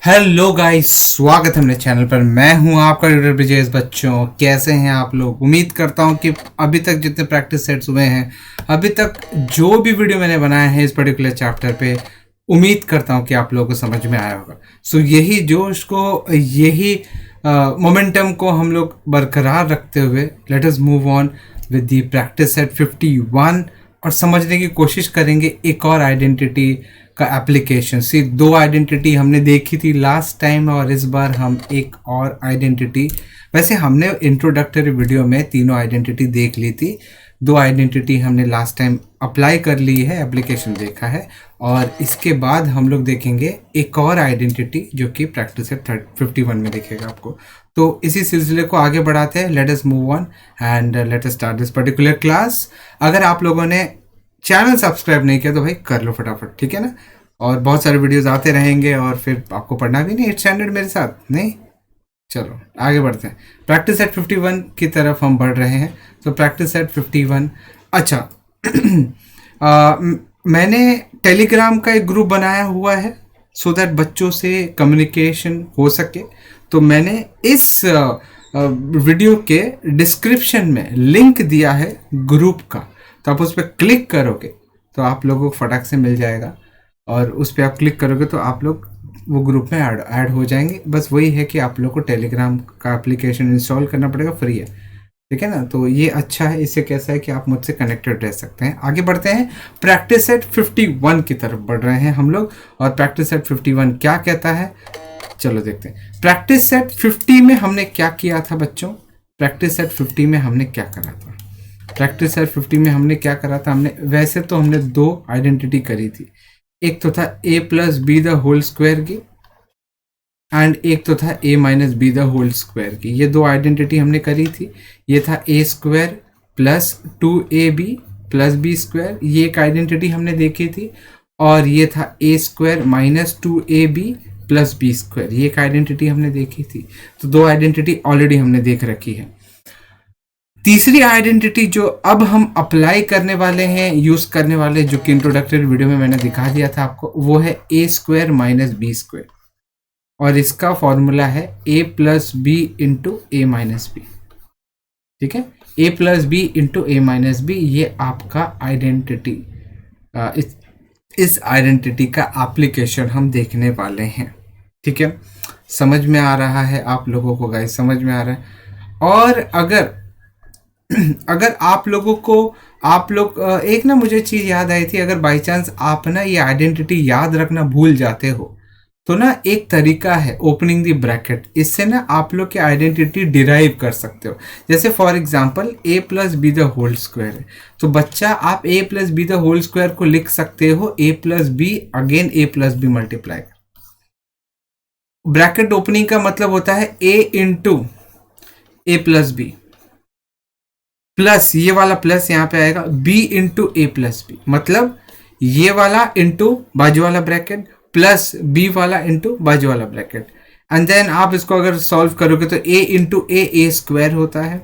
Hello guys, स्वागत है मेरे चैनल पर। मैं हूं आपका ट्यूटर ब्रिजेश। बच्चों, कैसे हैं आप लोग? उम्मीद करता हूं कि अभी तक जितने प्रैक्टिस सेट्स हुए हैं, अभी तक जो भी वीडियो मैंने बनाया है इस पर्टिकुलर चैप्टर पे, उम्मीद करता हूं कि आप लोगों को समझ में आया होगा। सो यही जोश को, यही मोमेंटम को हम लोग बरकरार रखते हुए late us move on with the practice set 51 और समझने की कोशिश करेंगे एक और आइडेंटिटी का एप्लीकेशन। सी, दो आइडेंटिटी हमने देखी थी लास्ट टाइम और इस बार हम एक और आइडेंटिटी, वैसे हमने इंट्रोडक्टरी वीडियो में तीनों आइडेंटिटी देख ली थी। दो आइडेंटिटी हमने लास्ट टाइम अप्लाई कर ली है, एप्लीकेशन देखा है, और इसके बाद हम लोग देखेंगे एक और आइडेंटिटी जो कि प्रैक्टिस सेट 51 में दिखेगा आपको। तो इसी सिलसिले को आगे बढ़ाते हैं। Let us move on and let us start this particular class. अगर आप लोगों ने चैनल सब्सक्राइब नहीं किया तो भाई कर लो फटाफट, ठीक है ना। और बहुत सारे वीडियोस आते रहेंगे और फिर आपको पढ़ना भी नहीं 8 स्टैंडर्ड मेरे साथ नहीं। चलो आगे बढ़ते हैं। प्रैक्टिस सेट 51 की तरफ हम बढ़ रहे हैं। तो प्रैक्टिस सेट 51, अच्छा मैंने टेलीग्राम का एक ग्रुप बनाया हुआ है सो दैट बच्चों से कम्युनिकेशन हो सके। तो मैंने इस वीडियो के डिस्क्रिप्शन में लिंक दिया है ग्रुप का, तो आप उस पर क्लिक करोगे तो आप लोगों को फटाक से मिल जाएगा, और उस पर आप क्लिक करोगे तो आप लोग वो ग्रुप में ऐड हो जाएंगे। बस वही है कि आप लोग को टेलीग्राम का एप्लीकेशन इंस्टॉल करना पड़ेगा, फ्री है, ठीक है ना। तो ये अच्छा है, इससे कैसा है कि आप मुझसे कनेक्टेड रह सकते हैं। आगे बढ़ते हैं, प्रैक्टिस सेट 51 की तरफ बढ़ रहे हैं हम लोग। और प्रैक्टिस सेट 51 क्या कहता है, चलो देखते हैं। प्रैक्टिस सेट 50 में हमने क्या किया था बच्चों? प्रैक्टिस सेट 50 में हमने क्या करा था? प्रैक्टिस सेट 50 में हमने क्या करा था? वैसे तो हमने दो आइडेंटिटी करी थी। एक तो था a plus B the whole square की, एंड एक तो था a minus B the whole square की। ये दो आइडेंटिटी हमने करी थी। ये था a स्क्वायर plus 2ab plus B square, ये एक आइडेंटिटी हमने देखी थी। और ये था a square minus 2ab plus B square, ये एक आइडेंटिटी हमने देखी थी। तो दो आइडेंटिटी ऑलरेडी हमने देख रखी है। तीसरी आइडेंटिटी जो अब हम अप्लाई करने वाले हैं, यूज करने वाले, जो कि इंट्रोडक्टरी वीडियो में मैंने दिखा दिया था आपको, वो है a square minus B square, और इसका फॉर्मूला है a plus B into A minus B, ठीक है। a plus B into A minus B, ये आपका आइडेंटिटी, इस आइडेंटिटी का एप्लीकेशन हम देखने वाले हैं, ठीक है। समझ में आ रहा है आप लोगों को गाइस? समझ में आ रहा है? और अगर आप लोगों को, आप लोग एक ना मुझे चीज़ याद आई थी, अगर बाई चांस आप ना ये आइडेंटिटी याद रखना भूल जाते हो तो ना एक तरीका है ओपनिंग द ब्रैकेट, इससे ना आप लोग की आइडेंटिटी डिराइव कर सकते हो। जैसे for example a plus B the whole square है, तो बच्चा आप a plus B the whole square को लिख सकते हो a plus B again a plus B multiply. Bracket opening का मतलब होता है a into A plus B plus ये वाला प्लस यहाँ पे आएगा b into A plus B, मतलब ये वाला इंटू बाजू वाला ब्रैकेट प्लस b वाला इंटू बाजू वाला ब्रैकेट। एंड देन आप इसको अगर सॉल्व करोगे तो a इंटू ए स्क्वायर होता है,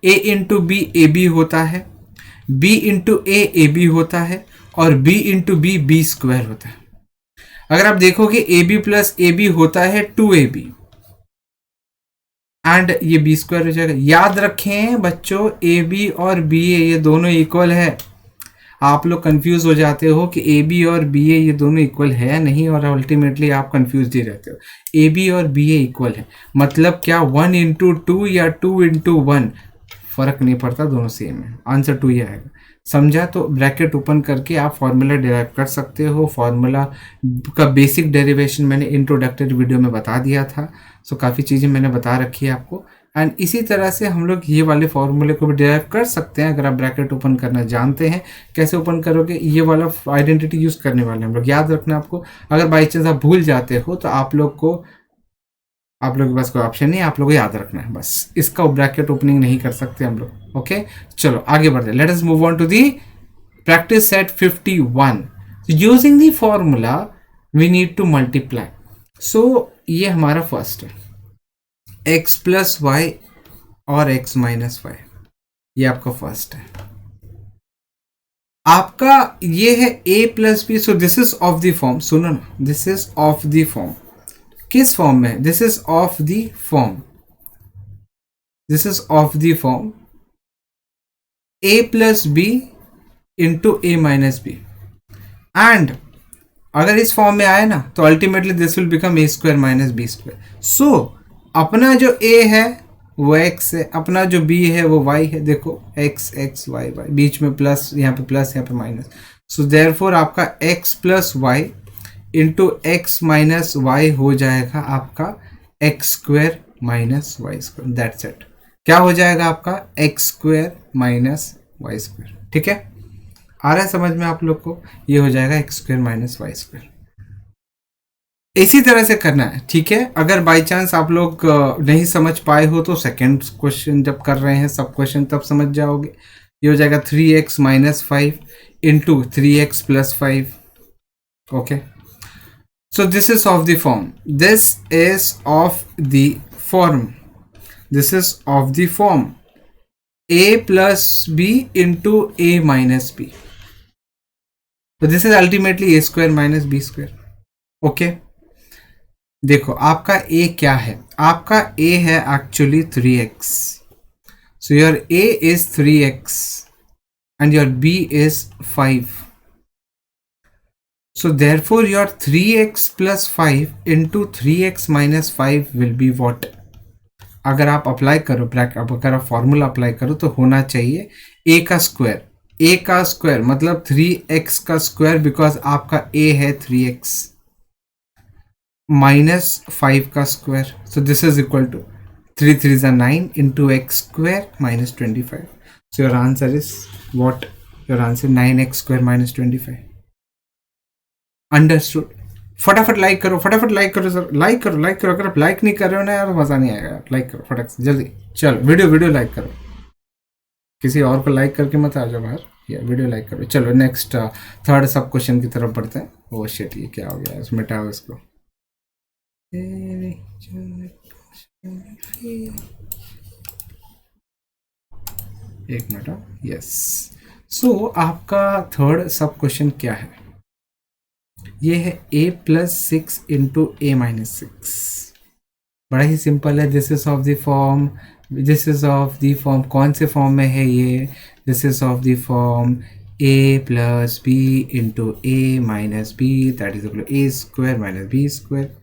a into B A B होता है, b इंटू ए बी होता है, और b इंटू बी स्क्वायर होता है। अगर आप देखोगे A B plus A B होता है 2ab, एंड ये बी स्क्वायर हो जाएगा। याद रखें बच्चों, ए बी और बी ए ये दोनों इक्वल है। आप लोग कंफ्यूज हो जाते हो कि ए बी और बी ए ये दोनों इक्वल है नहीं, और अल्टीमेटली आप कंफ्यूज ही रहते हो। ए बी और बी ए इक्वल है मतलब क्या? 1 इंटू 2 या 2 इंटू 1, फर्क नहीं पड़ता, दोनों सेम है, आंसर 2 ही आएगा। समझा? तो ब्रैकेट ओपन करके आप फॉर्मूला डिराइव कर सकते हो। फॉर्मूला का बेसिक डेरिवेशन मैंने इंट्रोडक्टरी वीडियो में बता दिया था, सो काफ़ी चीज़ें मैंने बता रखी है आपको। एंड इसी तरह से हम लोग ये वाले फॉर्मूले को भी डिराइव कर सकते हैं अगर आप ब्रैकेट ओपन करना जानते हैं। कैसे ओपन करोगे? ये वाला आइडेंटिटी यूज़ करने वाले हम लोग, याद रखना आपको। अगर बाई चांस आप भूल जाते हो तो आप लोग के पास कोई ऑप्शन नहीं, आप लोग को याद रखना है बस। इसका ब्रैकेट ओपनिंग नहीं कर सकते हम लोग, ओके। चलो आगे बढ़ते हैं। Let us move on to the practice set 51। Using the formula we need to multiply. So ये हमारा फर्स्ट है, x प्लस वाई और x माइनस वाई, ये आपका फर्स्ट है। आपका ये है a plus b, so this is of the form, सुनो ना, this is of the form किस फॉर्म में? This is of the form, this is of the form a plus B into A minus b. And अगर इस form में आए ना तो ultimately this will become a square minus B square. So अपना जो a है वो x है, अपना जो b है वो y है। देखो x x y y, बीच में प्लस, यहाँ पे प्लस, यहाँ पे माइनस। सो देयरफॉर आपका x plus Y into X minus Y हो जाएगा आपका X square minus Y square. That's it. क्या हो जाएगा आपका? X square minus Y square. ठीक है, आ रहा है समझ में आप लोग को? ये हो जाएगा X square minus Y square. इसी तरह से करना है। ठीक है, अगर बाई चांस आप लोग नहीं समझ पाए हो तो सेकेंड क्वेश्चन जब कर रहे हैं सब क्वेश्चन तब समझ जाओगे। ये हो जाएगा 3x minus 5 into 3x plus 5। Okay, so this is of the form, this is of the form, this is of the form a plus b into a minus b, so this is ultimately a square minus b square. okay, देखो आपका a क्या है? आपका a है actually 3x, so your a is 3x and your b is 5. So therefore your 3x plus 5 into 3x minus 5 will be what? अगर आप apply करो अगर आप फॉर्मूला अप्लाई करो तो होना चाहिए a का स्क्वायर, a का स्क्वायर मतलब 3x का स्क्वायर, बिकॉज आपका a है 3x माइनस 5 का square. So this is equal to 3 3 9 into X square minus 25। So your answer is what? Your answer 9x square minus 25। Understood? फटाफट like करो, फटाफट like करो सर, लाइक करो, like करो। अगर आप लाइक नहीं कर रहे हो ना यार मज़ा नहीं आएगा यार। लाइक करो फटाक से जल्दी। चलो वीडियो लाइक करो, किसी और को लाइक करके मत आ जाओ बाहर, या वीडियो लाइक करो। चलो नेक्स्ट थर्ड सब क्वेश्चन की तरफ बढ़ते हैं। वो शिट, ये क्या हो गया? मिटाओ इसको। एक मिनट। यस, सो आपका थर्ड सब क्वेश्चन क्या है? ये है a plus 6 into A minus 6। बड़ा ही सिंपल है। This is of the form, this is of the form, कौन से फॉर्म में है ये? This is of the form a plus B into A minus B, that is equal to A square minus B square.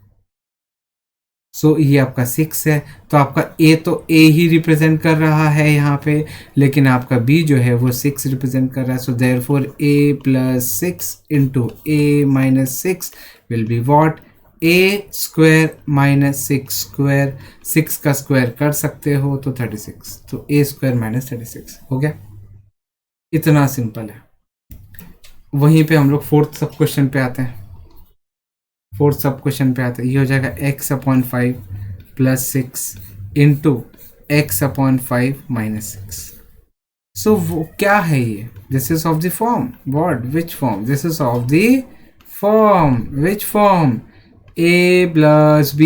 So ये आपका 6 है, तो आपका a तो a ही रिप्रेजेंट कर रहा है यहाँ पे, लेकिन आपका b जो है वो 6 रिप्रेजेंट कर रहा है। So therefore a plus 6 into A minus 6 will be what? a square minus 6 square. 6 का स्क्वायर कर सकते हो तो 36, तो a स्क्वायर माइनस 36 हो गया। इतना सिंपल है। वहीं पे हम लोग फोर्थ सब क्वेश्चन पे आते हैं। फोर्थ सब क्वेश्चन पे आते हैं। ये हो जाएगा x upon 5 plus 6 into X upon 5 minus 6। So वो क्या है ये? This is of the form what? Which form? This is of the form which form? a plus b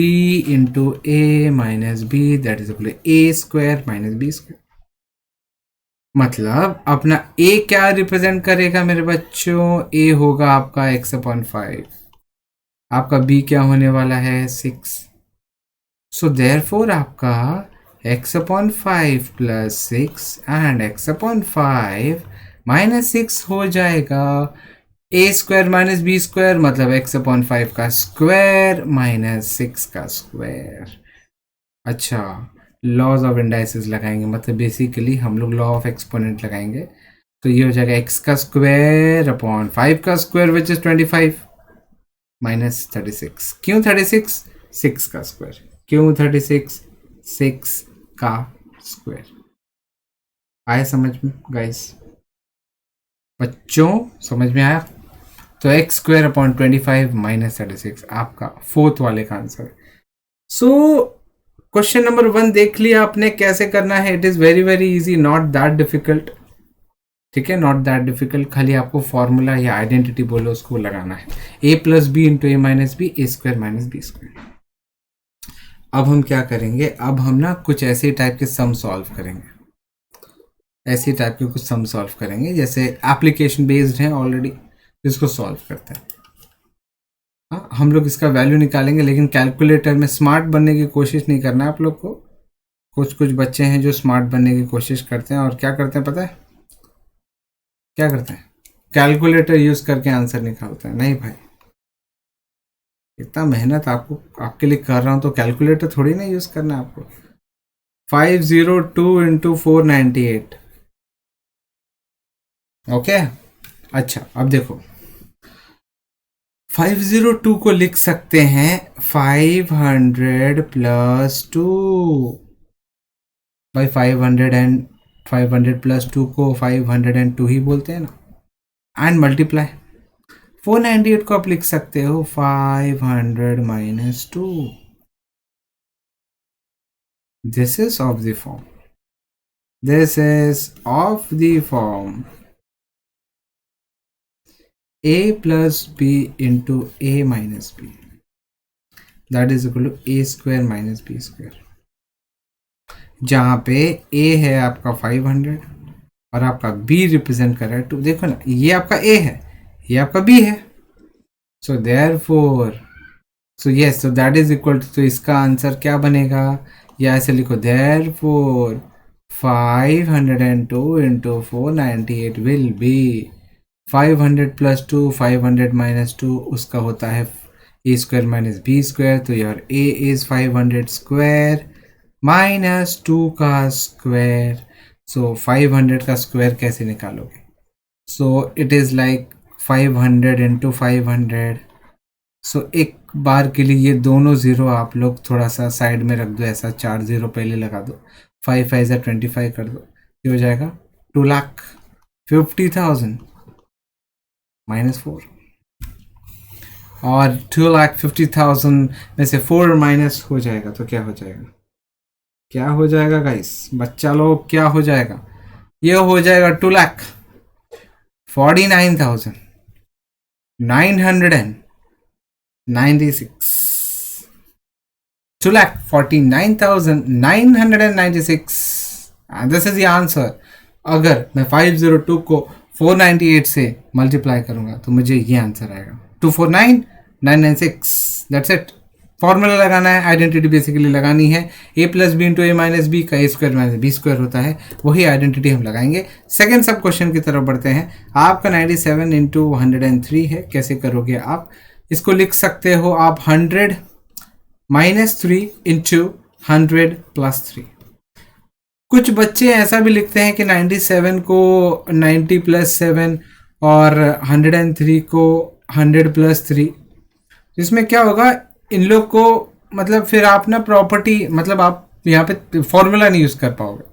into A minus B, that is equal to A square minus B square. मतलब अपना a क्या represent करेगा मेरे बच्चों? a होगा आपका x upon 5, आपका b क्या होने वाला है? 6। सो देयरफॉर आपका x upon 5 plus 6 and x upon 5 minus 6 हो जाएगा a square minus B square, मतलब x अपॉन 5 का स्क्वायर माइनस 6 का स्क्वायर। अच्छा, लॉज ऑफ इंडाइसिस लगाएंगे, मतलब बेसिकली हम लोग लॉ ऑफ एक्सपोनेंट लगाएंगे। तो ये हो जाएगा x का स्क्वायर अपॉन 5 का स्क्वायर विच इज 25 माइनस 36। क्यों 36? 6 का स्क्वायर। क्यों 36? 6 का स्क्वायर। आया समझ में गाइस? बच्चों समझ में आया? तो x स्क्वायर अपॉन 25 माइनस 36 आपका फोर्थ वाले का आंसर है। सो क्वेश्चन नंबर 1 देख लिया आपने कैसे करना है। It is very very easy, not that difficult. ठीक है, नॉट दैट डिफिकल्ट। खाली आपको फॉर्मूला या आइडेंटिटी बोलो उसको लगाना है। a plus B into A minus B, A square minus B square. अब हम क्या करेंगे? अब हम ना कुछ ऐसे टाइप के सम सॉल्व करेंगे। ऐसी टाइप के कुछ सम सॉल्व करेंगे, जैसे एप्लीकेशन बेस्ड है ऑलरेडी, इसको सॉल्व करते हैं। हाँ, हम लोग इसका वैल्यू निकालेंगे, लेकिन कैलकुलेटर में स्मार्ट बनने की कोशिश नहीं करना है आप लोग को। कुछ कुछ बच्चे हैं जो स्मार्ट बनने की कोशिश करते हैं और क्या करते हैं पता है, क्या करते हैं, कैलकुलेटर यूज करके आंसर निकालते हैं। नहीं भाई, इतना मेहनत आपको आपके लिए कर रहा हूँ तो कैलकुलेटर थोड़ी ना यूज करना है आपको। 502 इंटू 498। ओके, अच्छा अब देखो 502 को लिख सकते हैं 500 प्लस 2। भाई 500 प्लस 2 को 502 ही बोलते हैं ना। एंड मल्टीप्लाई 498 को आप लिख सकते हो 500 minus 2। This is of the form, this is of the form a plus b into a minus b, that is equal to a square minus b square, जहाँ पे a है आपका 500 और आपका b रिप्रेजेंट कर रहा है 2। देखो ना, ये आपका a है, ये आपका b है, so therefore so yes, so that is equal to, तो इसका आंसर क्या बनेगा, या ऐसे लिखो therefore 502 into 498 will be 500 plus 2, 500 minus 2 उसका होता है A square minus B square. तो यार ए इज 500 स्क्वायर माइनस 2 का स्क्वायर। सो 500 का स्क्वायर कैसे निकालोगे, so it is like 500 into 500। सो एक बार के लिए ये दोनों ज़ीरो आप लोग थोड़ा सा साइड में रख दो, ऐसा 4 ज़ीरो पहले लगा दो, 5 5 25 कर दो, ये हो जाएगा 2,50,000 माइनस 4। और 2,50,000 में से 4 माइनस हो जाएगा तो क्या हो जाएगा, क्या हो जाएगा गाइस, बच्चा लोग क्या हो जाएगा, ये हो जाएगा 2,49,996, 2,49,996, and this is the answer। अगर मैं 502 को 498 से मल्टीप्लाई करूंगा तो मुझे ये आंसर आएगा 249,996। That's it. फॉर्मूला लगाना है, आइडेंटिटी बेसिकली लगानी है, a plus B into A minus B का A square minus B square होता है, वही आइडेंटिटी हम लगाएंगे। सेकेंड सब क्वेश्चन की तरफ बढ़ते हैं। आपका 97 इंटू 103 है, कैसे करोगे आप, इसको लिख सकते हो आप 100 माइनस 3 इंटू 100 प्लस 3। कुछ बच्चे ऐसा भी लिखते हैं कि 97 को 90 प्लस 7 और 103 को 100 प्लस 3। इसमें क्या होगा, इन लोग को मतलब फिर आप ना प्रॉपर्टी, मतलब आप यहाँ पे फॉर्मूला नहीं यूज़ कर पाओगे,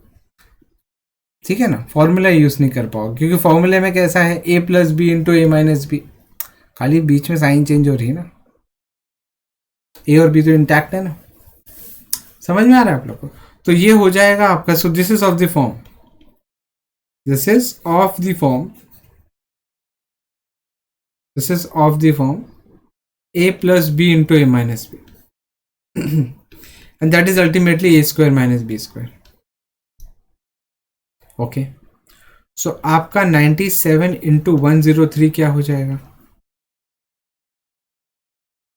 ठीक है ना, फॉर्मूला यूज़ नहीं कर पाओगे, क्योंकि फॉर्मूले में कैसा है a plus B into A minus B, खाली बीच में साइन चेंज हो रही है ना, a और b तो इंटैक्ट है ना, समझ में आ रहा है आप लोग को। तो ये हो जाएगा आपका, सो this is of the form, this is of the form, this is of the form a plus b into a minus b and that is ultimately a square minus b square। Okay, so आपका 97 into 103 क्या हो जाएगा,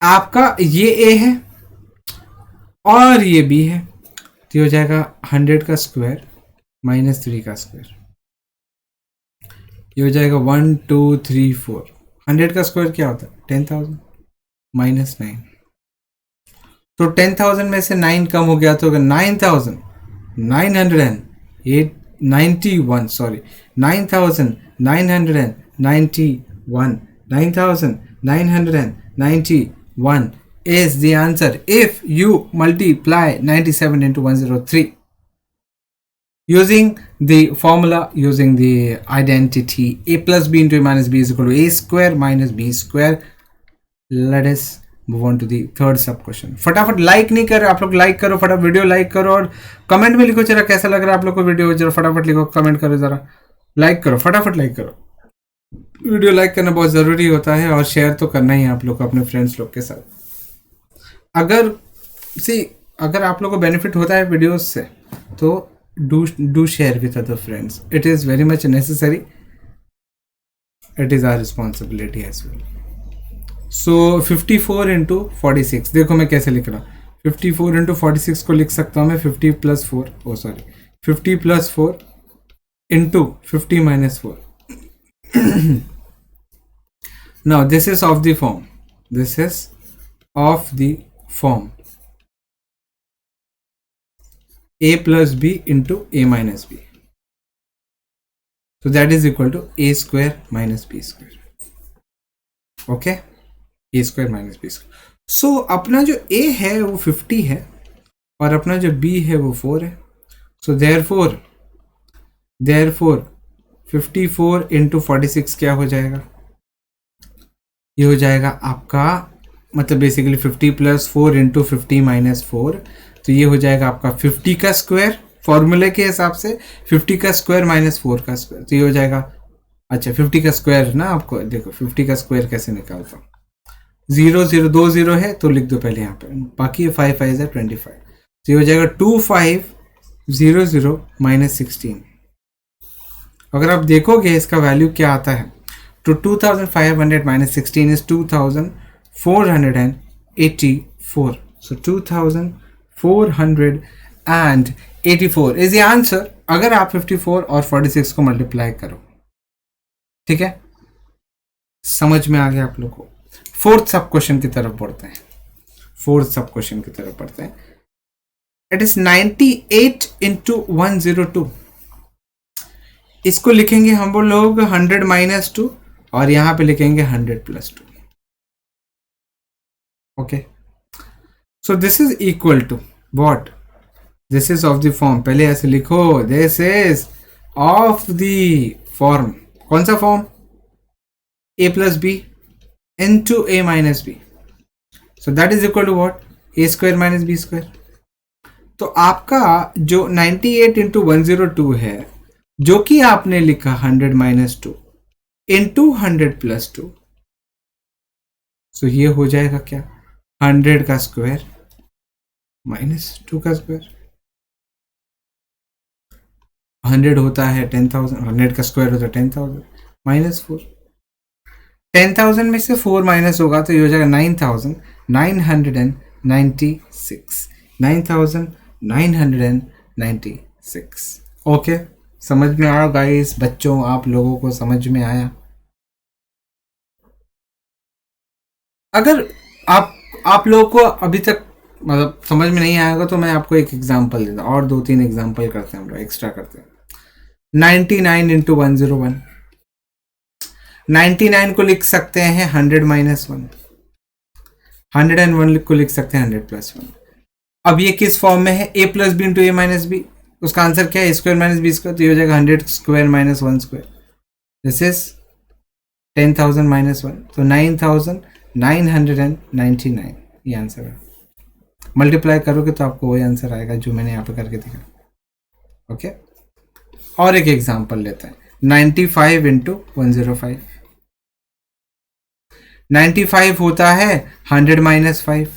आपका ये a है और ये b है, तो हो जाएगा 100 का स्क्वायर माइनस 3 का स्क्वायर, ये हो जाएगा 1 2 3 4। 100 का स्क्वायर क्या होता है 10,000 माइनस 9, तो 10,000 में से 9 कम हो गया तो 9,991, sorry 9,991 is the answer if you multiply 97 into 103 using the formula, using the identity a plus b into a minus b is equal to a square minus b square। Let us move on to the third sub question। फटाफट like नहीं कर रहे आप लोग, like करो फटाफट, video like करो और कमेंट में लिखो जरा कैसा लग रहा है आप लोग को वीडियो, जरा फटाफट लिखो, कमेंट करो, जरा लाइक करो, फटाफट लाइक करो। वीडियो लाइक करना बहुत ज़रूरी होता है और शेयर तो करना ही है आप लोग को अपने फ्रेंड्स लोग के साथ। अगर आप लोग को बेनिफिट होता है वीडियोस से तो do share with other friends, it is very much necessary, it is our responsibility as well. So 54 into 46, देखो मैं कैसे लिख रहा हूँ. 54 इंटू 46 को लिख सकता हूँ मैं 50 plus 4, oh sorry 50 plus 4 into 50 minus 4. Now this is of the form, this is of the form a plus b into a minus b. So that is equal to a square minus b square. Okay, a square minus b square. So अपना जो a है वो 50 है और अपना जो b है वो 4 है. So therefore 54 into 46 क्या हो जाएगा? ये हो जाएगा आपका, मतलब बेसिकली 50 प्लस 4 इंटू 50 माइनस 4, तो ये हो जाएगा आपका 50 का स्क्वायर, फॉर्मूले के हिसाब से 50 का स्क्वायर माइनस 4 का स्क्वायर, तो ये हो जाएगा. अच्छा 50 का स्क्वायर ना, आपको देखो 50 का स्क्वायर कैसे निकालता हूँ. 0 0 2 0 है तो लिख दो पहले यहाँ पे, बाकी 5 5 है 25, तो ये हो जाएगा 2500 माइनस 16. अगर आप देखोगे इसका वैल्यू क्या आता है, तो 2500 minus 16 is 2484. So 2484 is the answer अगर आप 54 और 46 को मल्टीप्लाई करो. ठीक है, समझ में आ गया आप लोग को. फोर्थ सब क्वेश्चन की तरफ बढ़ते हैं. It is 98 into 102. इसको लिखेंगे हम लोग 100 माइनस 2 और यहां पे लिखेंगे 100 plus 2. Okay, so this is equal to what? This is of the form, पहले ऐसे लिखो, this is of the form. कौन सा form? a plus B into A minus B. So that is equal to what? A square minus B square. तो आपका जो 98 into 102 है, जो कि आपने लिखा 100 माइनस 2 इंटू 100 प्लस 2, सो ये हो जाएगा क्या? 100 का स्क्वायर माइनस 2 का स्क्वायर. 100 होता है 10,000, 100 का स्क्वायर होता है 10,000 माइनस 4. 10,000 में से 4 माइनस होगा तो ये हो जाएगा 9,996. 9,996. ओके, समझ में आया गाइस? बच्चों, आप लोगों को समझ में आया? अगर आप लोगों को अभी तक मतलब समझ में नहीं आएगा तो मैं आपको एक एग्जांपल देता हूँ, और 2-3 एग्जांपल करते हैं हम लोग, एक्स्ट्रा करते हैं. 99 इंटू 101. 99 को लिख सकते हैं 100 माइनस 1. 101 को लिख सकते हैं 100 प्लस 1. अब ये किस फॉर्म में है? a plus B into A minus B. उसका आंसर क्या है? स्क्वायर माइनस बी स्क्वायर, तो ये हो जाएगा 100 square minus 1 square. This is 10,000 minus 1, तो 9,999 ये आंसर है. मल्टीप्लाई करोगे तो आपको वही आंसर आएगा जो मैंने यहाँ पे करके दिखा. ओके, और एक एग्जांपल लेते हैं. 95 इंटू 105. 95 होता है 100 माइनस 5.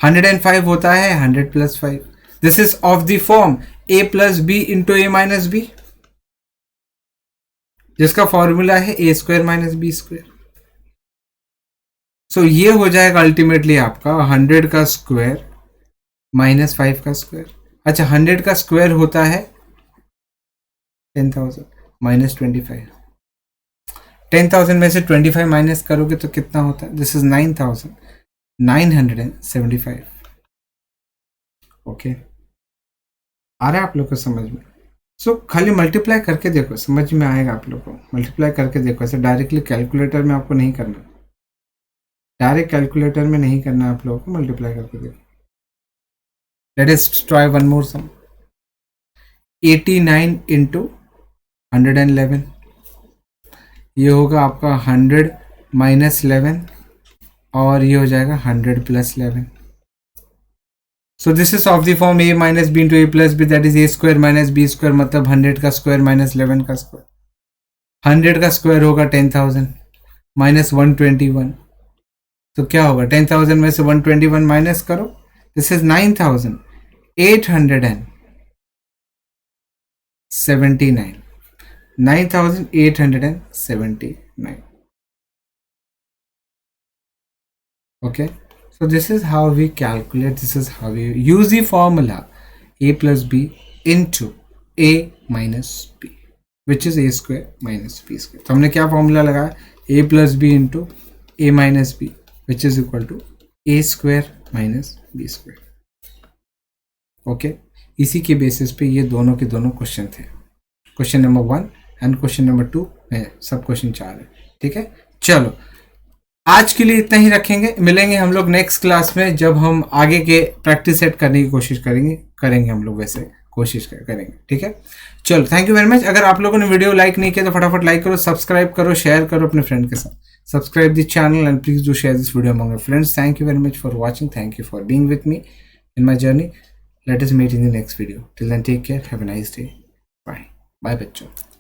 105 होता है 100 plus 5. This is of the form a plus B into A minus b, जिसका फॉर्मूला है a square minus B square. So ये हो जाएगा अल्टीमेटली आपका 100 का स्क्वायर माइनस 5 का स्क्वायर. अच्छा, 100 का स्क्वायर होता है 10,000 माइनस 25. 10,000 में से 25 माइनस करोगे तो कितना होता है? This is 9,975. ओके, आ रहा है आप लोग को समझ में? सो खाली मल्टीप्लाई करके देखो, समझ में आएगा आप लोग को. मल्टीप्लाई करके देखो, ऐसे डायरेक्टली कैलकुलेटर में आपको नहीं करना. डायरेक्ट कैलकुलेटर में नहीं करना आप लोगों को, मल्टीप्लाई करके देखो. Let us try one more sum. 89 into 111. ये होगा आपका 100 माइनस 11 और ये हो जाएगा 100 plus 11. So this is of the form a minus B into A plus B, that is a square minus B square, मतलब 100 का स्क्वायर माइनस 11 का स्क्वायर. 100 का स्क्वायर होगा 10,000 माइनस 121, तो क्या होगा? 10,000 में से 121 माइनस करो, this is 9,879. 9,879. Okay, so this is how we calculate, this is how we use the formula a plus b into a minus b, which is a square minus b square. तो हमने क्या formula लगाया, a plus b into a minus b, which is equal to a square minus b square. Okay, इसी के basis पे ये दोनों के दोनों क्वेश्चन थे, question number 1 and question number 2 में सब क्वेश्चन 4 है. ठीक है, चलो आज के लिए इतना ही रखेंगे. मिलेंगे हम लोग नेक्स्ट क्लास में जब हम आगे के प्रैक्टिस सेट करने की कोशिश करेंगे हम लोग वैसे कोशिश करेंगे. ठीक है, चलो थैंक यू वेरी मच. अगर आप लोगों ने वीडियो लाइक नहीं किया तो फटाफट लाइक करो, सब्सक्राइब करो, शेयर करो अपने फ्रेंड के साथ. Subscribe the channel and please do share this video among your friends. Thank you very much for watching. Thank you for being with me in my journey. Let us meet in the next video. Till then, take care. Have a nice day. Bye. Bye, बच्चों.